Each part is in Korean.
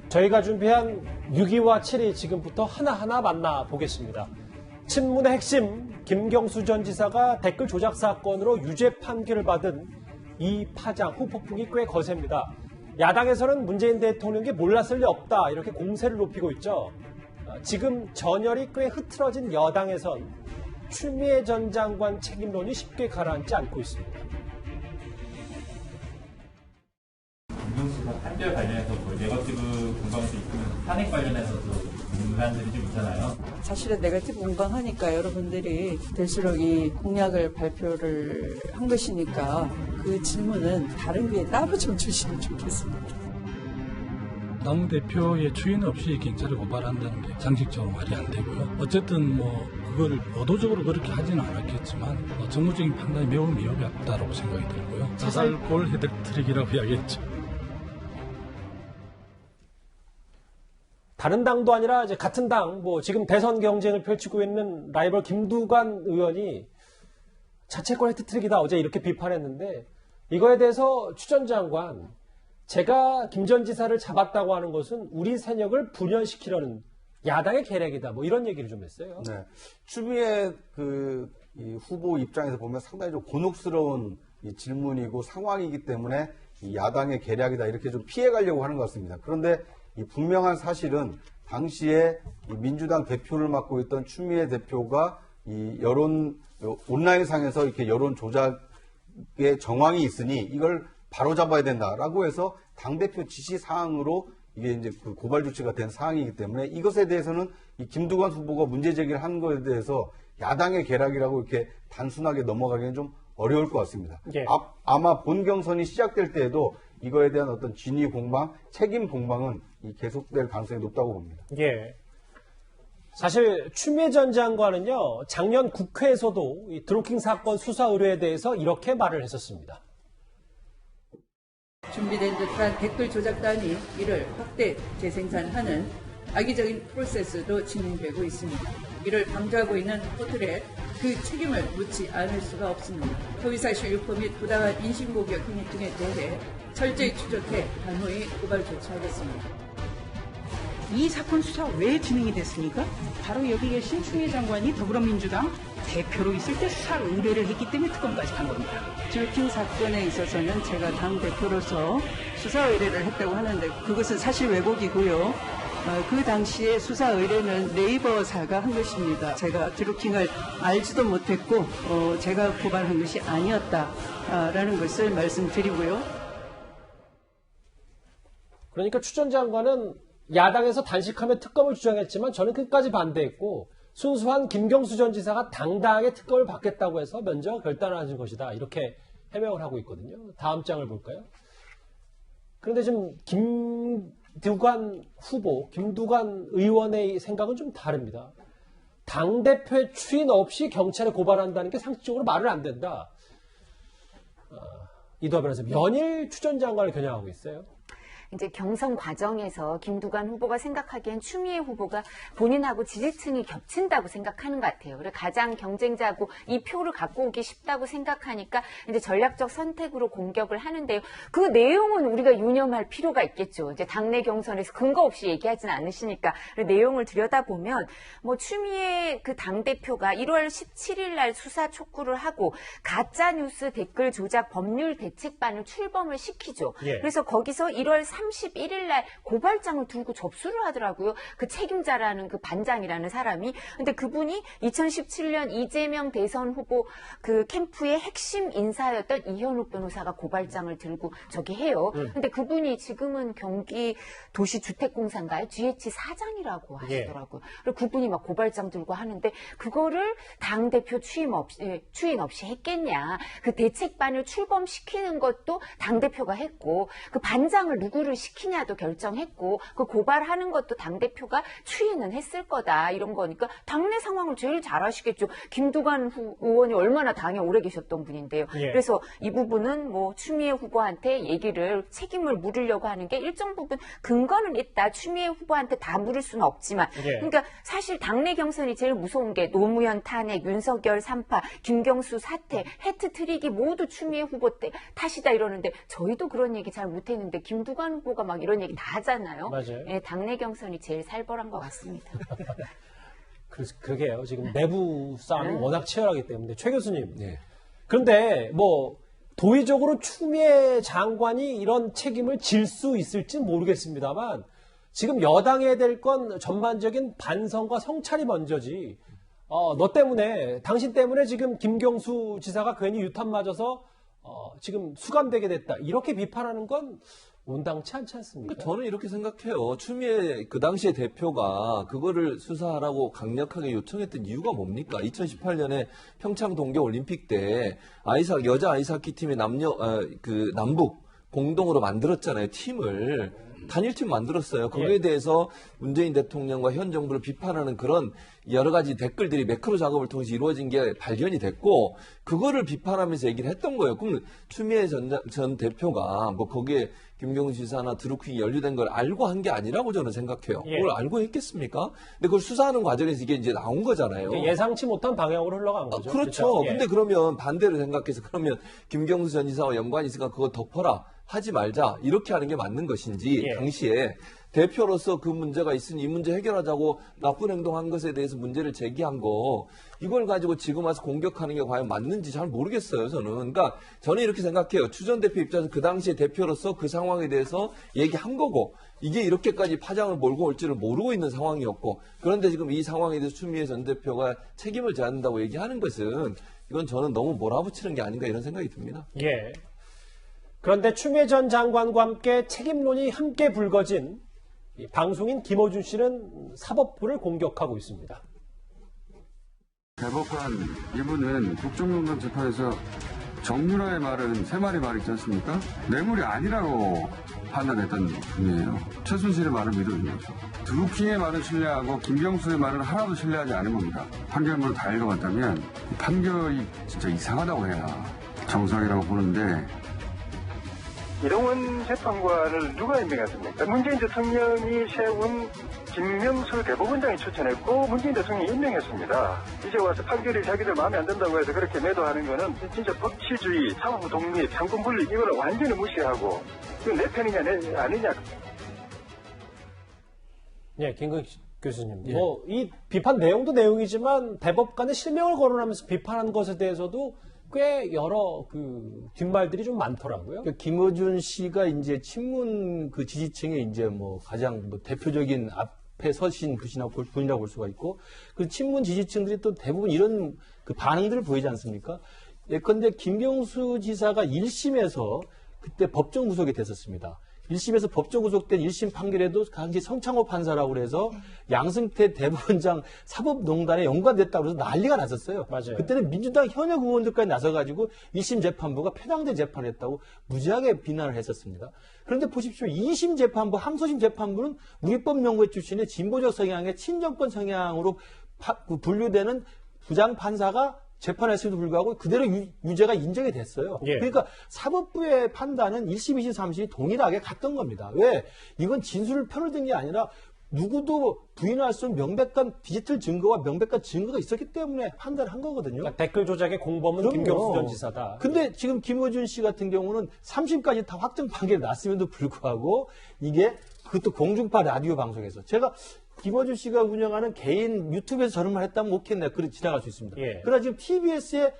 저희가 준비한 6위와 7위 지금부터 하나하나 만나보겠습니다. 친문의 핵심 김경수 전 지사가 댓글 조작 사건으로 유죄 판결을 받은 이 파장 후폭풍이 꽤 거셉니다. 야당에서는 문재인 대통령이 몰랐을 리 없다 이렇게 공세를 높이고 있죠. 지금 전열이 꽤 흐트러진 여당에선 추미애 전 장관 책임론이 쉽게 가라앉지 않고 있습니다. 김경수가 판결 관련해서 네거티브 공방도 있고 탄핵 관련해서도 논란들이 좀 있잖아요. 사실은 네거티브 공방하니까 여러분들이 될수록 이 공약을 발표를 한 것이니까 그 질문은 다른 게 따로 좀 주시면 좋겠습니다. 당대표의 추인 없이 경찰을 고발한다는 게 상식적으로 말이 안 되고요. 어쨌든 그걸 의도적으로 그렇게 하지는 않았겠지만 정무적인 판단이 매우 미흡이 없다고 생각이 들고요. 자살골 헤드트릭이라고 이야기했죠. 다른 당도 아니라 이제 같은 당, 지금 대선 경쟁을 펼치고 있는 라이벌 김두관 의원이 자책골 헤트트릭이다 어제 이렇게 비판했는데 이거에 대해서 추 전 장관, 제가 김 전 지사를 잡았다고 하는 것은 우리 세력을 분열시키려는 야당의 계략이다. 이런 얘기를 좀 했어요. 네. 추미애 이 후보 입장에서 보면 상당히 좀 곤혹스러운 이 질문이고 상황이기 때문에 이 야당의 계략이다 이렇게 좀 피해가려고 하는 것 같습니다. 그런데 이 분명한 사실은 당시에 이 민주당 대표를 맡고 있던 추미애 대표가 이 온라인상에서 이렇게 여론 조작의 정황이 있으니 이걸 바로잡아야 된다라고 해서 당대표 지시 사항으로 이게 이제 그 고발 조치가 된 사항이기 때문에 이것에 대해서는 이 김두관 후보가 문제 제기를 한 것에 대해서 야당의 계략이라고 이렇게 단순하게 넘어가기는 좀 어려울 것 같습니다. 예. 아마 본 경선이 시작될 때에도 이거에 대한 어떤 진위 공방, 책임 공방은 계속될 가능성이 높다고 봅니다. 예. 사실 추미애 전 장관은요, 작년 국회에서도 이 드루킹 사건 수사 의뢰에 대해서 이렇게 말을 했었습니다. 준비된 듯한 댓글 조작단이 이를 확대 재생산하는 악의적인 프로세스도 진행되고 있습니다. 이를 방조하고 있는 포털에 그 책임을 묻지 않을 수가 없습니다. 허위사실 유포 및 부당한 인신공격 행위 등에 대해 철저히 추적해 단호히 고발 조치하겠습니다. 이 사건 수사 왜 진행이 됐습니까? 바로 여기 계신 추미애 장관이 더불어민주당 대표로 있을 때 수사 의뢰를 했기 때문에 특검까지 간 겁니다. 드루킹 사건에 있어서는 제가 당대표로서 수사 의뢰를 했다고 하는데 그것은 사실 왜곡이고요. 그 당시에 수사 의뢰는 네이버사가 한 것입니다. 제가 드루킹을 알지도 못했고 제가 고발한 것이 아니었다라는 것을 말씀드리고요. 그러니까 추 전 장관은 야당에서 단식하며 특검을 주장했지만 저는 끝까지 반대했고 순수한 김경수 전 지사가 당당하게 특검을 받겠다고 해서 면제와 결단을 하신 것이다. 이렇게 해명을 하고 있거든요. 다음 장을 볼까요? 그런데 지금 김두관 후보, 김두관 의원의 생각은 좀 다릅니다. 당대표의 추인 없이 경찰에 고발한다는 게 상식적으로 말을 안 된다. 이도하 변호사, 연일 추 전 장관을 겨냥하고 있어요. 이제 경선 과정에서 김두관 후보가 생각하기엔 추미애 후보가 본인하고 지지층이 겹친다고 생각하는 것 같아요. 그래서 가장 경쟁자고 이 표를 갖고 오기 쉽다고 생각하니까 이제 전략적 선택으로 공격을 하는데요. 그 내용은 우리가 유념할 필요가 있겠죠. 이제 당내 경선에서 근거 없이 얘기하진 않으시니까 내용을 들여다보면 추미애 그 당대표가 1월 17일 날 수사 촉구를 하고 가짜뉴스 댓글 조작 법률 대책반을 출범을 시키죠. 예. 그래서 거기서 1월 31일 날 고발장을 들고 접수를 하더라고요. 그 책임자라는 그 반장이라는 사람이. 근데 그분이 2017년 이재명 대선 후보 그 캠프의 핵심 인사였던 이현욱 변호사가 고발장을 들고 저기 해요. 근데 그분이 지금은 경기 도시주택공사인가요? GH 사장이라고 하시더라고요. 그리고 그분이 막 고발장 들고 하는데 그거를 당대표 추인 없이 했겠냐. 그 대책반을 출범시키는 것도 당대표가 했고 그 반장을 누구를 가두를 시키냐도 결정했고 그 고발하는 것도 당대표가 추인은 했을 거다 이런 거니까 당내 상황을 제일 잘 아시겠죠. 김두관 의원이 얼마나 당에 오래 계셨던 분인데요. 예. 그래서 이 부분은 뭐 추미애 후보한테 얘기를 책임을 물으려고 하는 게 일정 부분 근거는 있다. 추미애 후보한테 다 물을 수는 없지만 예. 그러니까 사실 당내 경선이 제일 무서운 게 노무현 탄핵, 윤석열 3파, 김경수 사퇴, 해트트릭이 모두 추미애 후보 때 탓이다 이러는데 저희도 그런 얘기 잘 못했는데 김두관 후보가 막 이런 얘기 다 하잖아요. 맞아요. 예, 당내 경선이 제일 살벌한 것 같습니다. 그러게요. 지금 내부 싸움이 워낙 치열하기 때문에. 최 교수님. 네. 그런데 뭐 도의적으로 추미애 장관이 이런 책임을 질 수 있을지 모르겠습니다만 지금 여당에 될 건 전반적인 반성과 성찰이 먼저지. 너 때문에 당신 때문에 지금 김경수 지사가 괜히 유탄 맞아서 지금 수감되게 됐다. 이렇게 비판하는 건 온당치 않지 않습니까? 저는 이렇게 생각해요. 추미애 그 당시의 대표가 그거를 수사하라고 강력하게 요청했던 이유가 뭡니까? 2018년에 평창 동계올림픽 때 여자 아이스하키 팀의 남북 공동으로 만들었잖아요. 팀을. 단일팀 만들었어요. 거기에 예. 대해서 문재인 대통령과 현 정부를 비판하는 그런 여러 가지 댓글들이 매크로 작업을 통해서 이루어진 게 발견이 됐고 그거를 비판하면서 얘기를 했던 거예요. 그럼 추미애 전 대표가 뭐 거기에 김경수 지사나 드루킹이 연루된 걸 알고 한 게 아니라고 저는 생각해요. 예. 그걸 알고 했겠습니까? 근데 그걸 수사하는 과정에서 이게 이제 나온 거잖아요. 예상치 못한 방향으로 흘러간 거죠. 그렇죠. 예. 근데 그러면 반대로 생각해서 그러면 김경수 전 지사와 연관이 있으니까 그거 덮어라. 하지 말자. 이렇게 하는 게 맞는 것인지 예. 당시에 대표로서 그 문제가 있으니 이 문제 해결하자고 나쁜 행동한 것에 대해서 문제를 제기한 거 이걸 가지고 지금 와서 공격하는 게 과연 맞는지 잘 모르겠어요. 저는. 그러니까 저는 이렇게 생각해요. 추 전 대표 입장에서 그 당시에 대표로서 그 상황에 대해서 얘기한 거고 이게 이렇게까지 파장을 몰고 올지를 모르고 있는 상황이었고 그런데 지금 이 상황에 대해서 추미애 전 대표가 책임을 져야 한다고 얘기하는 것은 이건 저는 너무 몰아붙이는 게 아닌가 이런 생각이 듭니다. 예. 그런데 추미애 전 장관과 함께 책임론이 함께 불거진 이 방송인 김어준 씨는 사법부를 공격하고 있습니다. 대법관 이분은 국정농단 재판에서 정유라의 말은 세 마리 말 있지 않습니까? 뇌물이 아니라고 판단했던 분이에요. 최순실의 말을 믿어준 거죠. 드루킹의 말은 신뢰하고 김경수의 말은 하나도 신뢰하지 않은 겁니다. 판결문을 다 읽어봤다면 판결이 진짜 이상하다고 해야 정상이라고 보는데 이동훈 재판관을 누가 임명했습니까? 문재인 대통령이 세운 김명수 대법원장이 추천했고 문재인 대통령이 임명했습니다. 이제 와서 판결이 자기들 마음에 안 든다고 해서 그렇게 매도하는 거는 진짜 법치주의, 사법 독립, 상권 분리 이거를 완전히 무시하고 이건 내 편이냐 내 아니냐. 예, 김근 교수님. 예. 뭐 이 비판 내용도 내용이지만 대법관의 실명을 거론하면서 비판한 것에 대해서도 꽤 여러 그 뒷말들이 좀 많더라고요. 그러니까 김어준 씨가 이제 친문 그 지지층의 이제 뭐 가장 뭐 대표적인 앞에 서신 분이라고 볼 수가 있고 그 친문 지지층들이 또 대부분 이런 그 반응들을 보이지 않습니까? 예컨대 김경수 지사가 1심에서 그때 법정 구속이 됐었습니다. 1심에서 법정 구속된 1심 판결에도 당시 성창호 판사라고 그래서 양승태 대법원장 사법농단에 연관됐다고 해서 난리가 났었어요. 맞아요. 그때는 민주당 현역 의원들까지 나서가지고 1심 재판부가 편향된 재판을 했다고 무지하게 비난을 했었습니다. 그런데 보십시오. 2심 재판부, 항소심 재판부는 우리법 연구회 출신의 진보적 성향의 친정권 성향으로 분류되는 부장 판사가 재판했음에도 불구하고 그대로 유죄가 인정이 됐어요. 예. 그러니까 사법부의 판단은 1심, 2심, 3심이 동일하게 갔던 겁니다. 왜? 이건 진술을 편을 든 게 아니라 누구도 부인할 수 없는 명백한 디지털 증거와 명백한 증거가 있었기 때문에 판단을 한 거거든요. 그러니까 댓글 조작의 공범은 그럼요. 김경수 전 지사다. 근데 지금 김어준 씨 같은 경우는 3심까지 다 확정 판결이 났음에도 불구하고 이게 그것도 공중파 라디오 방송에서 제가 김어준 씨가 운영하는 개인 유튜브에서 저런 말 했다면 오케이, 내가 그래 지나갈 수 있습니다. 예. 그러나 지금 TBS의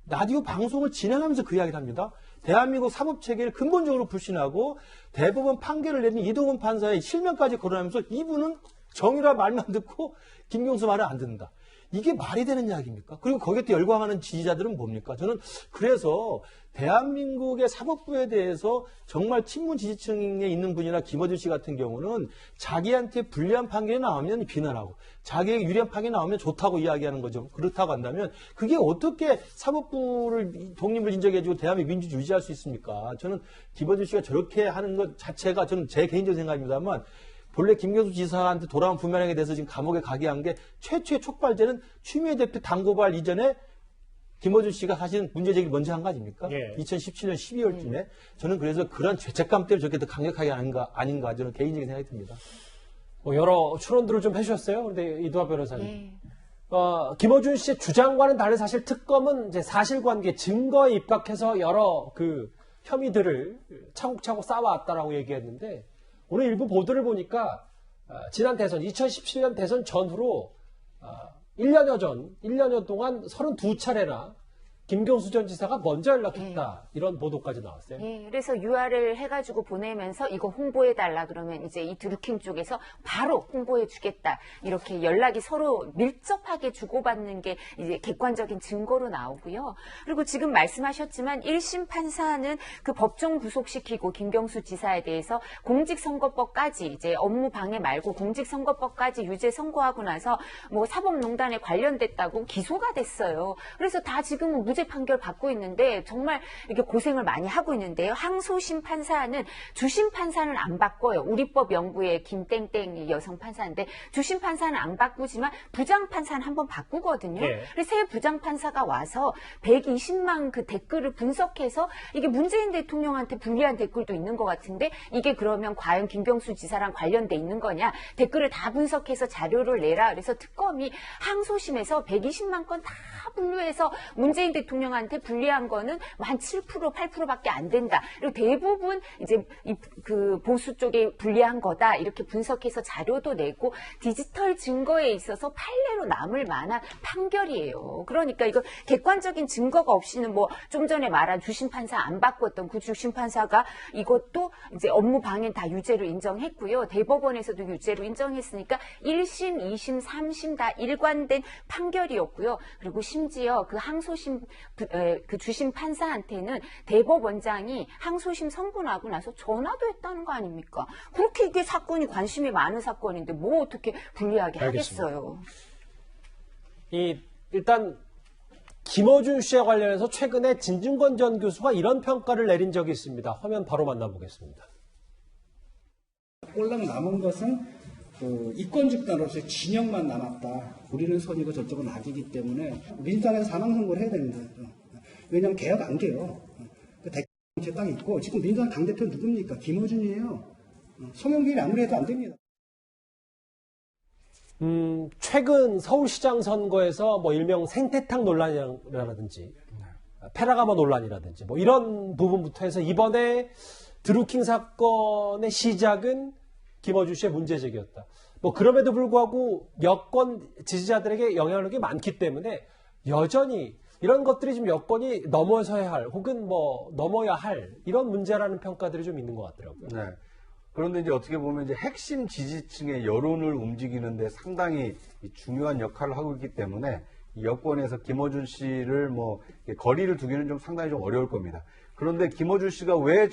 라디오 방송을 진행하면서 그 이야기를 합니다. 대한민국 사법체계를 근본적으로 불신하고 대법원 판결을 내린 이동훈 판사의 실명까지 거론하면서 이분은 정유라 말만 듣고 김경수 말을 안 듣는다. 이게 말이 되는 이야기입니까? 그리고 거기에 또 열광하는 지지자들은 뭡니까? 저는 그래서 대한민국의 사법부에 대해서 정말 친문 지지층에 있는 분이나 김어준 씨 같은 경우는 자기한테 불리한 판결이 나오면 비난하고 자기에게 유리한 판결이 나오면 좋다고 이야기하는 거죠. 그렇다고 한다면 그게 어떻게 사법부를 독립을 인정해주고 대한민국 민주주의 유지할 수 있습니까? 저는 김어준 씨가 저렇게 하는 것 자체가 저는 제 개인적인 생각입니다만 본래 김경수 지사한테 돌아온 부메랑에 대해서 지금 감옥에 가게 한 게 최초의 촉발제는 추미애 대표 당고발 이전에 김어준 씨가 사실은 문제제기를 먼저 한 거 아닙니까? 예. 2017년 12월쯤에 저는 그래서 그런 죄책감 때문에 저렇게 더 강력하게 아닌가 저는 개인적인 생각이 듭니다. 뭐 여러 추론들을 좀 해주셨어요. 그런데 이두하 변호사님. 김어준 씨의 주장과는 달리 사실 특검은 이제 사실관계, 증거에 입각해서 여러 그 혐의들을 차곡차곡 쌓아왔다라고 얘기했는데 오늘 일부 보도를 보니까 지난 대선, 2017년 대선 전후로 1년여 동안 32차례나 김경수 전 지사가 먼저 연락했다. 이런 보도까지 나왔어요. 예, 그래서 UR을 해가지고 보내면서 이거 홍보해달라 그러면 이제 이 드루킹 쪽에서 바로 홍보해주겠다. 이렇게 연락이 서로 밀접하게 주고받는 게 이제 객관적인 증거로 나오고요. 그리고 지금 말씀하셨지만 1심 판사는 그 법정 구속시키고 김경수 지사에 대해서 공직선거법까지 이제 업무 방해 말고 공직선거법까지 유죄 선고하고 나서 뭐 사법농단에 관련됐다고 기소가 됐어요. 그래서 다 지금은 무죄 판결 받고 있는데 정말 이렇게 고생을 많이 하고 있는데요. 항소심 판사는 주심 판사는 안 바꿔요. 우리법 연구의 김땡땡 여성 판사인데 주심 판사는 안 바꾸지만 부장 판사는 한번 바꾸거든요. 네. 그래서 새 부장 판사가 와서 120만 그 댓글을 분석해서 이게 문재인 대통령한테 불리한 댓글도 있는 것 같은데 이게 그러면 과연 김경수 지사랑 관련돼 있는 거냐? 댓글을 다 분석해서 자료를 내라. 그래서 특검이 항소심에서 120만 건 다 분류해서 문재인 대통령한테 불리한 거는 한 7%, 8%밖에 안 된다. 그리고 대부분 이제 그 보수 쪽에 불리한 거다. 이렇게 분석해서 자료도 내고 디지털 증거에 있어서 판례로 남을 만한 판결이에요. 그러니까 이거 객관적인 증거가 없이는 뭐 좀 전에 말한 주심 판사 안 바꿨던 그 주심 판사가 이것도 이제 업무 방해 다 유죄로 인정했고요. 대법원에서도 유죄로 인정했으니까 1심, 2심, 3심 다 일관된 판결이었고요. 그리고 심지어 그 항소심 그 주심 판사한테는 대법원장이 항소심 선고 나고 나서 전화도 했다는 거 아닙니까? 그렇게 이게 사건이 관심이 많은 사건인데 뭐 어떻게 불리하게 알겠습니다. 하겠어요? 일단 김어준 씨와 관련해서 최근에 진중권 전 교수가 이런 평가를 내린 적이 있습니다. 화면 바로 만나보겠습니다. 꼴랑 남은 것은 그 이권 집단으로서의 진영만 남았다. 우리는 선이고 저쪽은 악이기 때문에 민주당에서 사망 선고를 해야 되는 거죠. 왜냐하면 개혁 안 돼요. 그 대통령 딱 있고 지금 민주당 당대표 누굽니까? 김어준이에요. 송영길이 아무리 해도 안 됩니다. 최근 서울시장 선거에서 뭐 일명 생태탕 논란이라든지 페라가모 논란이라든지 뭐 이런 부분부터 해서 이번에 드루킹 사건의 시작은 김어준 씨의 문제제기였다. 뭐 그럼에도 불구하고 여권 지지자들에게 영향력이 많기 때문에 여전히 이런 것들이 지금 여권이 넘어서야 할 혹은 뭐 넘어야 할 이런 문제라는 평가들이 좀 있는 것 같더라고요. 네. 그런데 이제 어떻게 보면 이제 핵심 지지층의 여론을 움직이는데 상당히 중요한 역할을 하고 있기 때문에 이 여권에서 김어준 씨를 뭐 거리를 두기는 좀 상당히 좀 어려울 겁니다. 그런데 김어준 씨가 왜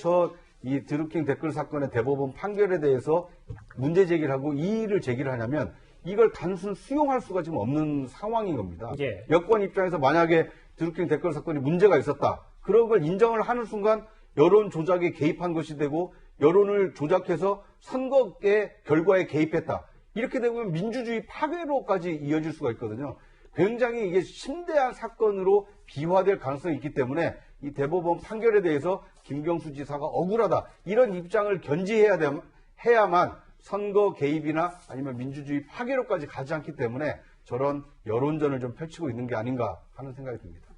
이 드루킹 댓글 사건의 대법원 판결에 대해서 문제 제기를 하고 이의를 제기를 하냐면 이걸 단순 수용할 수가 지금 없는 상황인 겁니다. 예. 여권 입장에서 만약에 드루킹 댓글 사건이 문제가 있었다. 그런 걸 인정을 하는 순간 여론 조작에 개입한 것이 되고 여론을 조작해서 선거의 결과에 개입했다. 이렇게 되면 민주주의 파괴로까지 이어질 수가 있거든요. 굉장히 이게 심대한 사건으로 비화될 가능성이 있기 때문에 이 대법원 판결에 대해서 김경수 지사가 억울하다. 이런 입장을 해야만 선거 개입이나 아니면 민주주의 파괴로까지 가지 않기 때문에 저런 여론전을 좀 펼치고 있는 게 아닌가 하는 생각이 듭니다.